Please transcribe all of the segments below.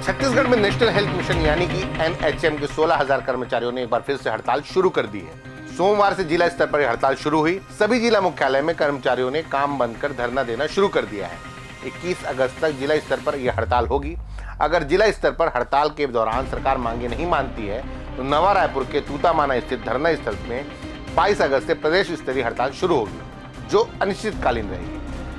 छत्तीसगढ़ में national health mission यानी कि एनएचएम के 16,000 कर्मचारियों ने एक बार फिर से हड़ताल शुरू कर दी है। सोमवार से जिला स्तर पर हड़ताल शुरू हुई। सभी जिला मुख्यालय में कर्मचारियों ने काम बंद कर धरना देना शुरू कर दिया है। 21 अगस्त तक जिला स्तर पर यह हड़ताल होगी। अगर जिला स्तर पर हड़ताल के दौरान सरकार मांगे नहीं मानती है तो नवा रायपुर के तूतामाना स्थित धरना स्थल में 22 अगस्त से प्रदेश स्तरीय हड़ताल शुरू होगी, जो अनिश्चितकालीन रहेगी।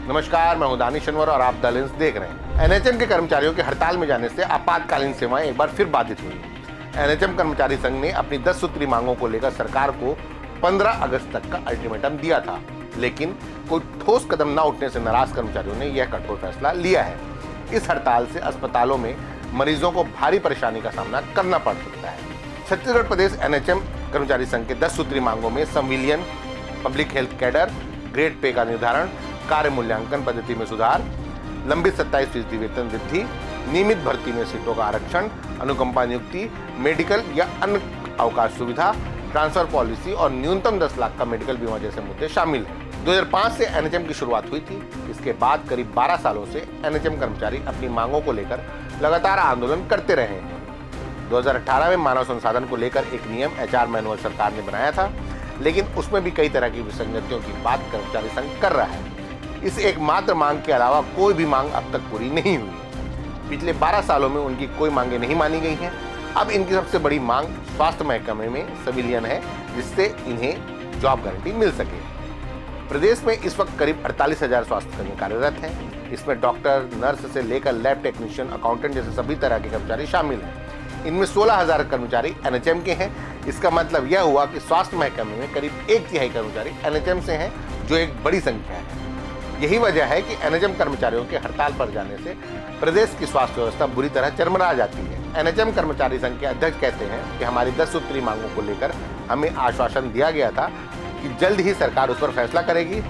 नमस्कार, मैं हूं दानिश अनवर और आप द लेंस देख रहे हैं। एनएचएम के कर्मचारियों के हड़ताल में जाने से आपातकालीन सेवाएं एक बार फिर बाधित हुई। एनएचएम कर्मचारी संघ ने अपनी 10 सूत्री मांगों को लेकर सरकार को 15 अगस्त तक का अल्टीमेटम दिया था, लेकिन कोई ठोस कदम न उठने से नाराज कर्मचारियों ने यह कठोर फैसला लिया है। इस हड़ताल से अस्पतालों में मरीजों को भारी परेशानी का सामना करना पड़ सकता है। छत्तीसगढ़ प्रदेश एनएचएम कर्मचारी संघ के 10 सूत्री मांगों में संविलियन, public health cadre, grade pay का निर्धारण, कार्य मूल्यांकन पद्धति में सुधार, लंबित 27% वेतन वृद्धि, नियमित भर्ती में सीटों का आरक्षण, अनुकंपा नियुक्ति, मेडिकल या अन्य अवकाश सुविधा, ट्रांसफर पॉलिसी और न्यूनतम 10 लाख का मेडिकल बीमा जैसे मुद्दे शामिल हैं। 2005 से एनएचएम की शुरुआत हुई थी। इसके बाद करीब 12 सालों से एनएचएम कर्मचारी अपनी मांगों को लेकर लगातार आंदोलन करते रहे हैं। 2018 में मानव संसाधन को लेकर एक नियम एचआर मैनुअल सरकार ने बनाया था, लेकिन उसमें भी कई तरह की विसंगतियों की बात कर्मचारी संघ कर रहा है। इस एकमात्र मांग के अलावा कोई भी मांग अब तक पूरी नहीं हुई। पिछले 12 सालों में उनकी कोई मांगे नहीं मानी गई हैं। अब इनकी सबसे बड़ी मांग स्वास्थ्य महकमे में सिविलियन है, जिससे इन्हें जॉब गारंटी मिल सके। प्रदेश में इस वक्त करीब 48,000 स्वास्थ्यकर्मी कार्यरत हैं। इसमें डॉक्टर, नर्स से लेकर लैब टेक्नीशियन, अकाउंटेंट जैसे सभी तरह के कर्मचारी शामिल हैं। इनमें 16,000 कर्मचारी एनएचएम के हैं। इसका मतलब यह हुआ कि स्वास्थ्य महकमे में करीब 1/3 कर्मचारी एनएचएम से हैं, जो एक बड़ी संख्या है। यही वजह है कि एनएचएम कर्मचारियों के हड़ताल पर जाने से प्रदेश की स्वास्थ्य व्यवस्था बुरी तरह चरमरा जाती है। एनएचएम कर्मचारी संघ के अध्यक्ष कहते हैं कि हमारी 10 सूत्री मांगों को लेकर हमें आश्वासन दिया गया था कि जल्द ही सरकार उस पर फैसला करेगी।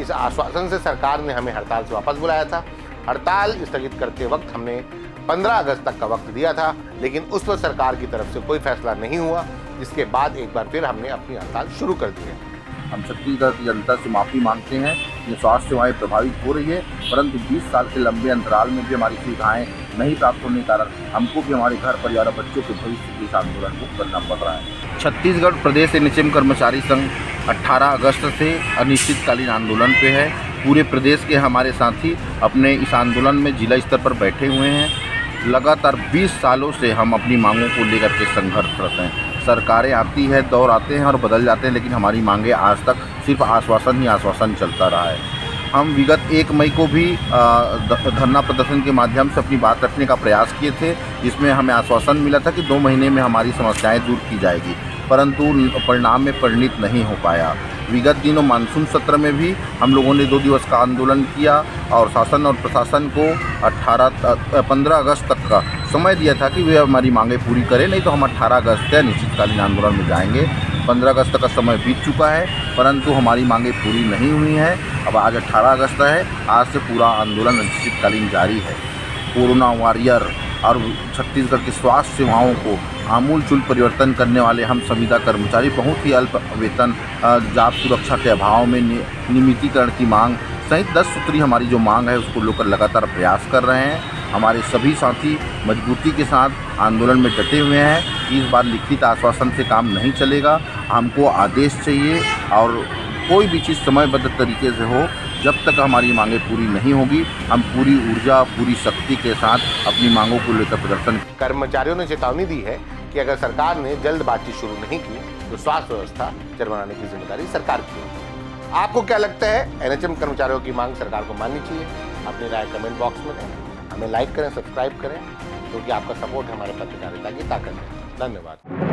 इस आश्वासन से सरकार ने हमें हड़ताल से वापस बुलाया था। हड़ताल स्थगित करते वक्त हमने 15 अगस्त तक का वक्त दिया था, लेकिन उस पर सरकार की तरफ से कोई फैसला नहीं हुआ, जिसके बाद एक बार फिर हमने अपनी हड़ताल शुरू कर दी है। हम छत्तीसगढ़ की जनता से माफ़ी मांगते हैं। ये स्वास्थ्य सेवाएं प्रभावित हो रही है, परंतु 20 साल के लंबे अंतराल में भी हमारी सुविधाएं नहीं प्राप्त होने के कारण हमको भी हमारे घर परिवार और बच्चों के भविष्य के इस आंदोलन को करना पड़ रहा है। छत्तीसगढ़ प्रदेश एनएचएम कर्मचारी संघ 18 अगस्त से अनिश्चितकालीन आंदोलन पे है। पूरे प्रदेश के हमारे साथी अपने इस आंदोलन में जिला स्तर पर बैठे हुए हैं। लगातार 20 सालों से हम अपनी मांगों को लेकर के संघर्षरत हैं। सरकारें आती है, दौर आते हैं और बदल जाते हैं, लेकिन हमारी मांगे आज तक सिर्फ आश्वासन ही आश्वासन चलता रहा है। हम विगत 1 मई को भी धरना प्रदर्शन के माध्यम से अपनी बात रखने का प्रयास किए थे, जिसमें हमें आश्वासन मिला था कि 2 महीने में हमारी समस्याएं दूर की जाएगी, परंतु परिणाम में परिणित नहीं हो पाया। विगत दिनों मानसून सत्र में भी हम लोगों ने 2 दिवस का आंदोलन किया और शासन और प्रशासन को 15 अगस्त तक का समय दिया था कि वे हमारी मांगे पूरी करें, नहीं तो हम 18 अगस्त से अनिश्चितकालीन आंदोलन में जाएंगे। 15 अगस्त तक का समय बीत चुका है, परंतु हमारी मांगे पूरी नहीं हुई हैं। अब आज 18 अगस्त है, आज से पूरा आंदोलन अनिश्चितकालीन जारी है। कोरोना वॉरियर और छत्तीसगढ़ की स्वास्थ्य सेवाओं को आमूलचूल परिवर्तन करने वाले हम संविदा कर्मचारी बहुत ही अल्प वेतन, जॉब सुरक्षा के अभाव में नियमितीकरण की मांग सहित 10 सूत्री हमारी जो मांग है उसको लेकर लगातार प्रयास कर रहे हैं। हमारे सभी साथी मजबूती के साथ आंदोलन में डटे हुए हैं। इस बार लिखित आश्वासन से काम नहीं चलेगा, हमको आदेश चाहिए और कोई भी चीज़ समयबद्ध तरीके से हो। जब तक हमारी मांगें पूरी नहीं होगी, हम पूरी ऊर्जा, पूरी शक्ति के साथ अपनी मांगों को लेकर प्रदर्शन। कर्मचारियों ने चेतावनी दी है कि अगर सरकार ने जल्द बातचीत शुरू नहीं की तो स्वास्थ्य व्यवस्था चरमराने की जिम्मेदारी सरकार की होगी। आपको क्या लगता है, एनएचएम कर्मचारियों की मांग सरकार को माननी चाहिए? अपनी राय कमेंट बॉक्स में दें। हमें लाइक करें, सब्सक्राइब करें, क्योंकि आपका सपोर्ट हमारे पत्रकारिता की ताकत है। धन्यवाद।